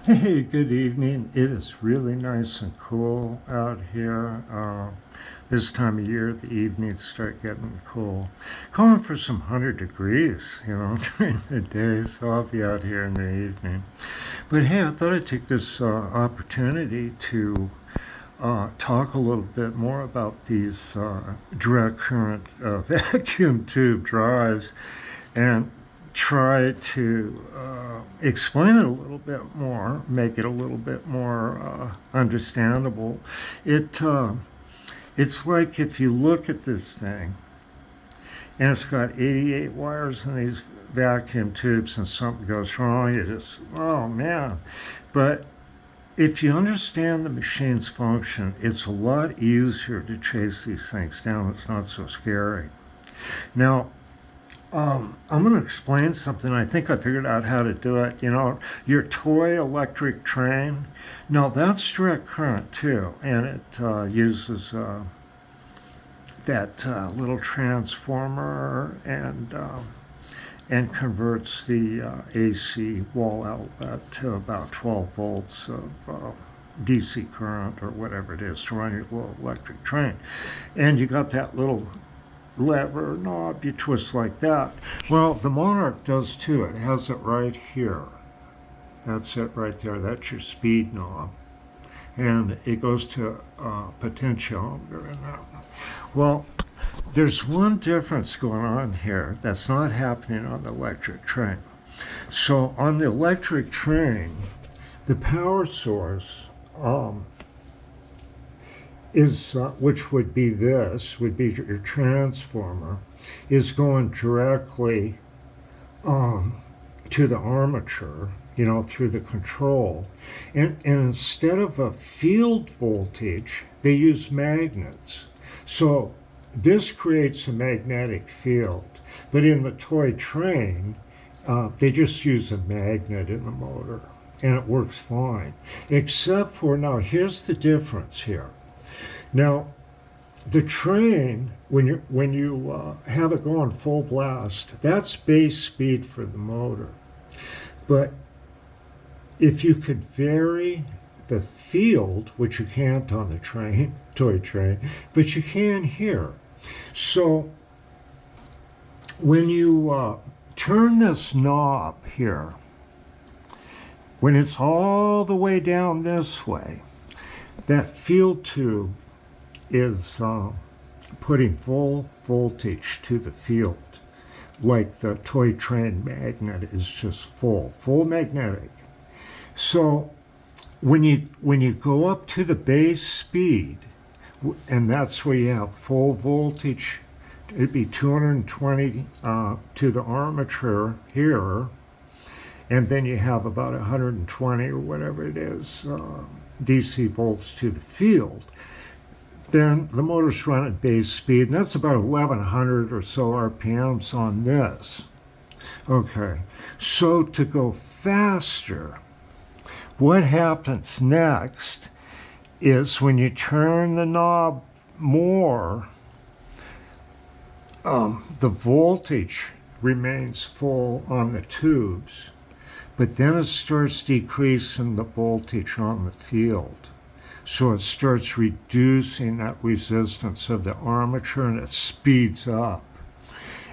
Hey, good evening. It is really nice and cool out here. This time of year, the evenings start getting cool. Calling for some 100 degrees, during the day, so I'll be out here in the evening. But hey, I thought I'd take this opportunity to talk a little bit more about these direct current vacuum tube drives and try to explain it a little bit more, make it a little bit more understandable. It's like if you look at this thing and it's got 88 wires in these vacuum tubes and something goes wrong, you just, oh man. But if you understand the machine's function, it's a lot easier to chase these things down. It's not so scary. Now, I'm going to explain something. I think I figured out how to do it. Your toy electric train. No, that's direct current too, and it uses that little transformer and converts the AC wall outlet to about 12 volts of DC current or whatever it is to run your little electric train. And you got that little lever knob, you twist like that. Well, the Monarch does too. It has it right here. That's it right there. That's your speed knob. And it goes to potentiometer in that. Well, there's one difference going on here that's not happening on the electric train. So on the electric train, the power source is which would be your transformer, is going directly to the armature, through the control. And instead of a field voltage, they use magnets. So this creates a magnetic field. But in the toy train, they just use a magnet in the motor, and it works fine. Except for, now here's the difference here. Now, the train, when you have it going full blast, that's base speed for the motor. But if you could vary the field, which you can't on the toy train, but you can here. So when you turn this knob here, when it's all the way down this way, that field tube is putting full voltage to the field, like the toy train magnet is just full magnetic. So when you go up to the base speed, and that's where you have full voltage, it'd be 220 to the armature here, and then you have about 120 or whatever it is DC volts to the field. Then the motor's run at base speed, and that's about 1100 or so RPMs on this. Okay, so to go faster, what happens next is when you turn the knob more, the voltage remains full on the tubes, but then it starts decreasing the voltage on the field. So it starts reducing that resistance of the armature, and it speeds up.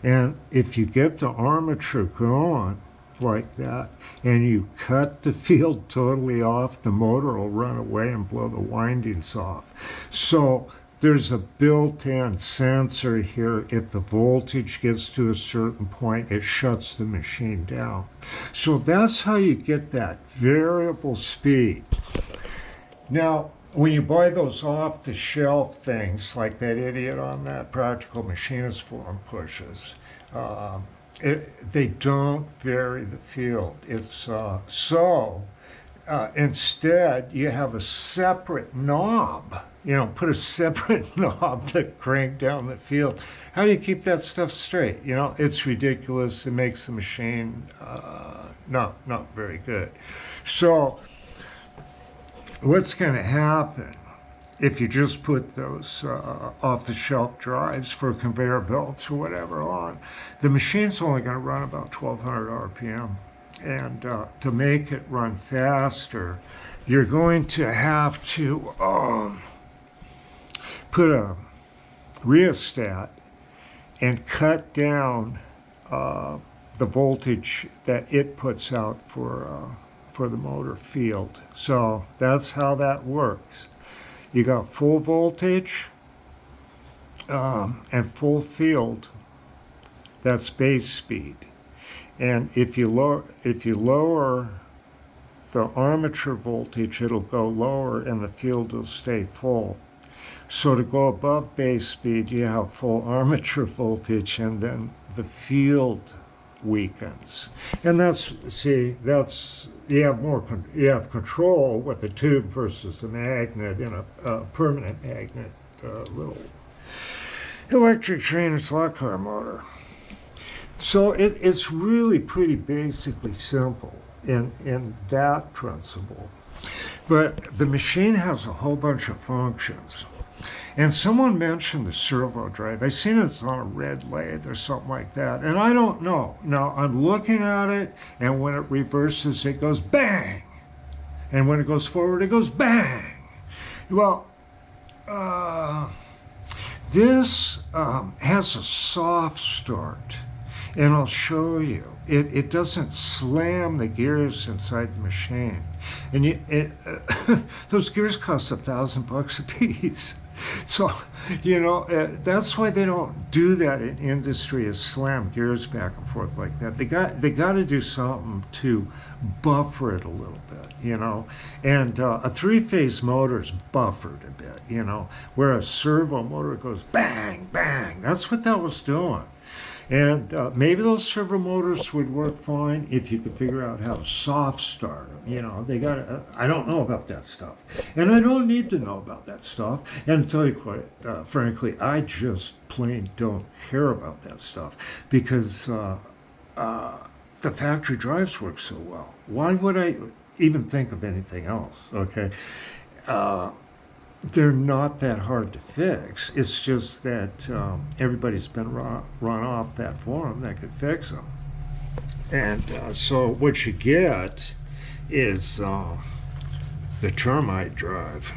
And if you get the armature going like that and you cut the field totally off, the motor will run away and blow the windings off. So there's a built-in sensor here. If the voltage gets to a certain point, it shuts the machine down. So that's how you get that variable speed. Now, when you buy those off-the-shelf things, like that idiot on that Practical Machinist forum pushes, they don't vary the field. It's instead you have a separate knob. Put a separate knob to crank down the field. How do you keep that stuff straight? It's ridiculous. It makes the machine not very good. So what's going to happen if you just put those off-the-shelf drives for conveyor belts or whatever on? The machine's only going to run about 1200 RPM. And to make it run faster, you're going to have to put a rheostat and cut down the voltage that it puts out for the motor field. So that's how that works. You got full voltage and full field. That's base speed. And if you lower the armature voltage, it'll go lower and the field will stay full. So to go above base speed, you have full armature voltage, and then the field weakens. And you have control with the tube versus the magnet in a permanent magnet, little electric train and slot car motor. So it's really pretty basically simple in that principle. But the machine has a whole bunch of functions. And someone mentioned the servo drive. I seen it's on a red lathe or something like that. And I don't know. Now I'm looking at it, and when it reverses, it goes bang. And when it goes forward, it goes bang. Well, this has a soft start. And I'll show you. It doesn't slam the gears inside the machine. And those gears cost $1,000 a piece. So, that's why they don't do that in industry, is slam gears back and forth like that. They got to do something to buffer it a little bit, And a three-phase motor is buffered a bit, where a servo motor goes bang, bang. That's what that was doing. And maybe those servo motors would work fine if you could figure out how to soft start them. They got. I don't know about that stuff, and I don't need to know about that stuff. And to tell you quite frankly, I just plain don't care about that stuff because the factory drives work so well. Why would I even think of anything else? Okay. They're not that hard to fix. It's just that everybody's been run off that forum that could fix them. And so what you get is the termite drive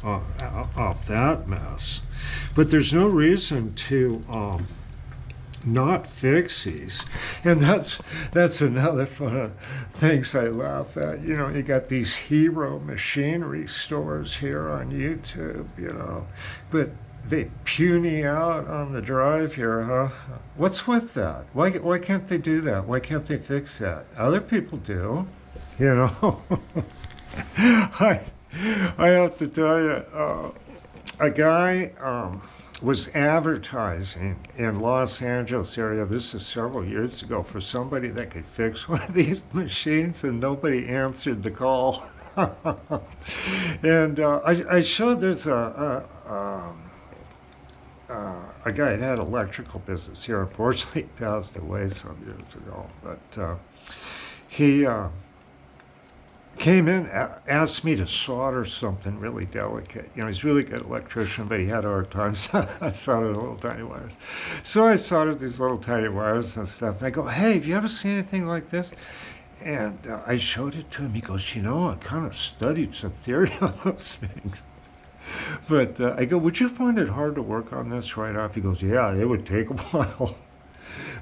off that mess. But there's no reason to not fix these. And that's another fun of things I laugh at. You got these hero machinery stores here on YouTube, but they puny out on the drive here, huh? What's with that? Why can't they do that? Why can't they fix that? Other people do, I have to tell you, a guy was advertising in Los Angeles area, this is several years ago, for somebody that could fix one of these machines, and nobody answered the call. And I showed there's a guy that had electrical business here. Unfortunately, he passed away some years ago, but he came in, asked me to solder something really delicate. He's a really good electrician, but he had a hard time. So I soldered little tiny wires. So I soldered these little tiny wires and stuff. And I go, hey, have you ever seen anything like this? And I showed it to him. He goes, I kind of studied some theory on those things. But I go, would you find it hard to work on this right off? He goes, yeah, it would take a while.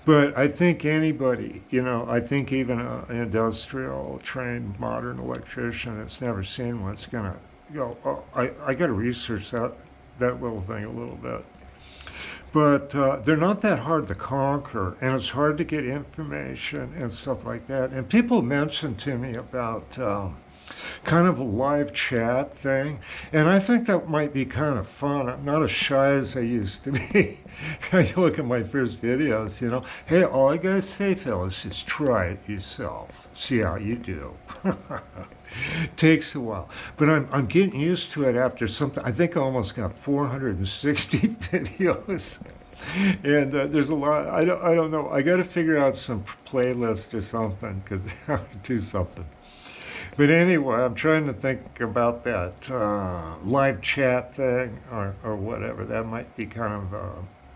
But I think anybody, I think even an industrial trained modern electrician that's never seen one's going to go, oh, I got to research that little thing a little bit. But they're not that hard to conquer, and it's hard to get information and stuff like that. And people mention to me about kind of a live chat thing, and I think that might be kind of fun. I'm not as shy as I used to be. You look at my first videos, hey, all I gotta say, fellas, is try it yourself. See how you do. Takes a while, but I'm getting used to it after something. I think I almost got 460 videos. And there's a lot. I don't know. I got to figure out some playlist or something, because I have to do something. But anyway, I'm trying to think about that live chat thing or whatever. That might be kind of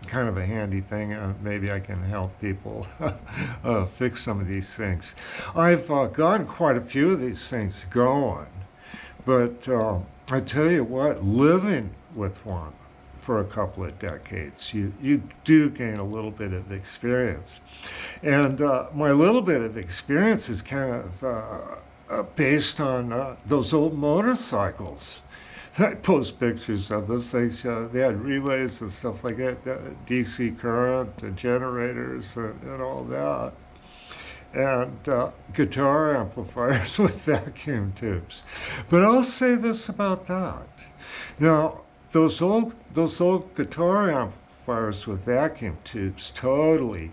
kind of a handy thing. Maybe I can help people fix some of these things. I've gotten quite a few of these things going, but I tell you what, living with one for a couple of decades, you do gain a little bit of experience. And my little bit of experience is kind of based on those old motorcycles. I post pictures of those things. They had relays and stuff like that, DC current, generators, and all that. And guitar amplifiers with vacuum tubes. But I'll say this about that. Now, those old guitar amplifiers with vacuum tubes totally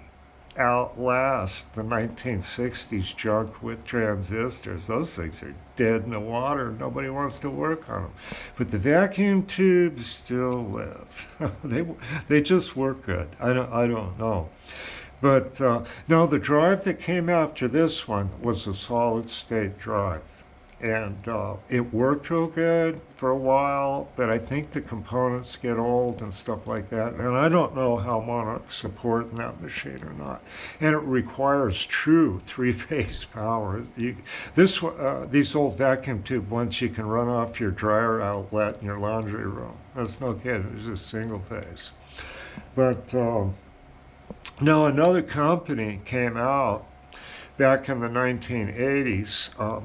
outlast the 1960s junk with transistors. Those things are dead in the water. Nobody wants to work on them. But the vacuum tubes still live. they just work good. I don't know. But no, the drive that came after this one was a solid state drive. And it worked real good for a while, but I think the components get old and stuff like that. And I don't know how Monarch's supporting that machine or not. And it requires true three-phase power. These old vacuum tube ones you can run off your dryer outlet in your laundry room. That's no kidding. It's just single phase. But no, another company came out back in the 1980s.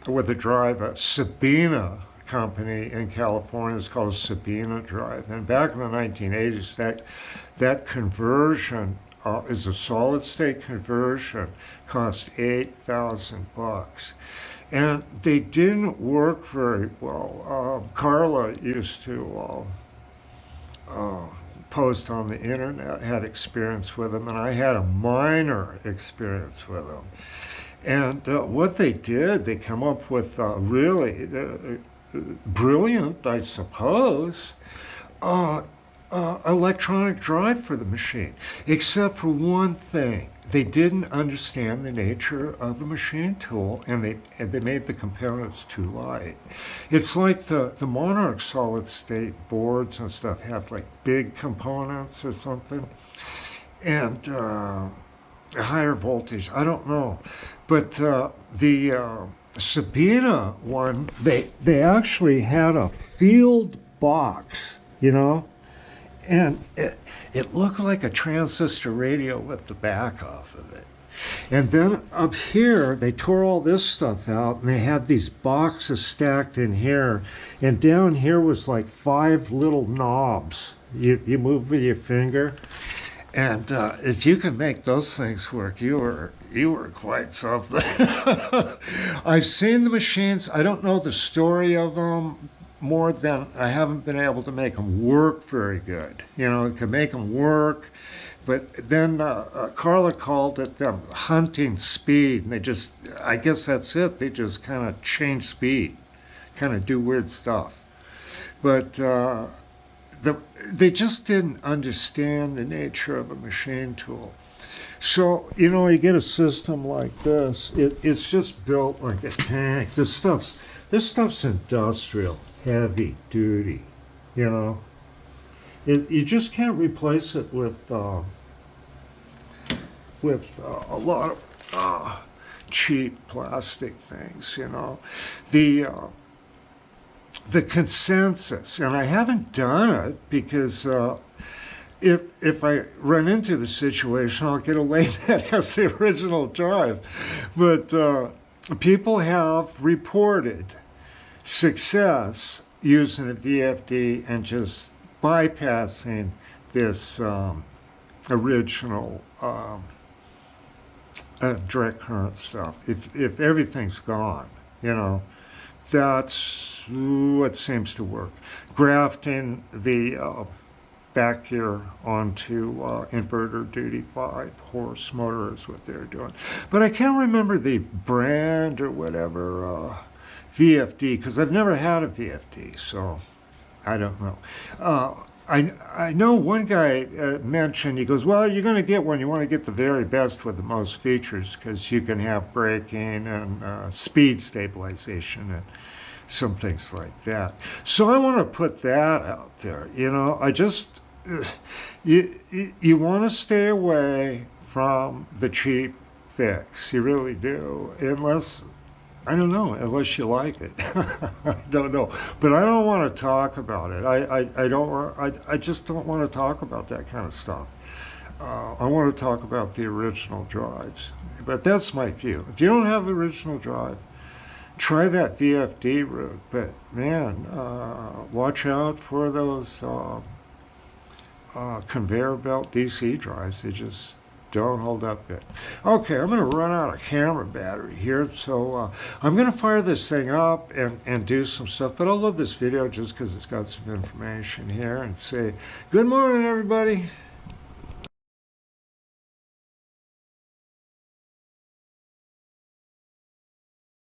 With a drive, a Sabina company in California is called Sabina Drive. And back in the 1980s, that conversion is a solid state conversion, cost $8,000. And they didn't work very well. Carla used to post on the internet, had experience with them, and I had a minor experience with them. And what they did, they come up with really brilliant, I suppose, electronic drive for the machine, except for one thing. They didn't understand the nature of the machine tool, and they made the components too light. It's like the Monarch solid state boards and stuff have like big components or something, and higher voltage. I don't know, but the Sabina one, they actually had a field box, and it looked like a transistor radio with the back off of it. And then up here, they tore all this stuff out, and they had these boxes stacked in here, and down here was like 5 little knobs. You move with your finger. And if you can make those things work, you were quite something. I've seen the machines. I don't know the story of them more than I haven't been able to make them work very good. It can make them work, but then Carla called it hunting speed, and I guess that's it. They just kind of change speed, kind of do weird stuff. But they just didn't understand the nature of a machine tool. So, you get a system like this, it's just built like a tank. This stuff's industrial, heavy duty, you just can't replace it with a lot of cheap plastic things, the consensus, and I haven't done it because if I run into the situation, I'll get a lathe that has the original drive. But people have reported success using a VFD and just bypassing this original direct current stuff. If everything's gone, that's what seems to work. Grafting the back here onto inverter duty 5-horse motor is what they're doing. But I can't remember the brand or whatever VFD, because I've never had a VFD, so I don't know. I know one guy mentioned, he goes, well, you're going to get one. You want to get the very best with the most features because you can have braking and speed stabilization and some things like that. So I want to put that out there. you want to stay away from the cheap fix. You really do, unless I don't know, unless you like it. I don't know, but I don't want to talk about it. I don't. I just don't want to talk about that kind of stuff. I want to talk about the original drives. But that's my view. If you don't have the original drive, try that VFD route. But man, watch out for those conveyor belt DC drives. They just don't hold up yet. Okay, I'm going to run out of camera battery here, so I'm going to fire this thing up and do some stuff. But I'll love this video just because it's got some information here and say, good morning, everybody.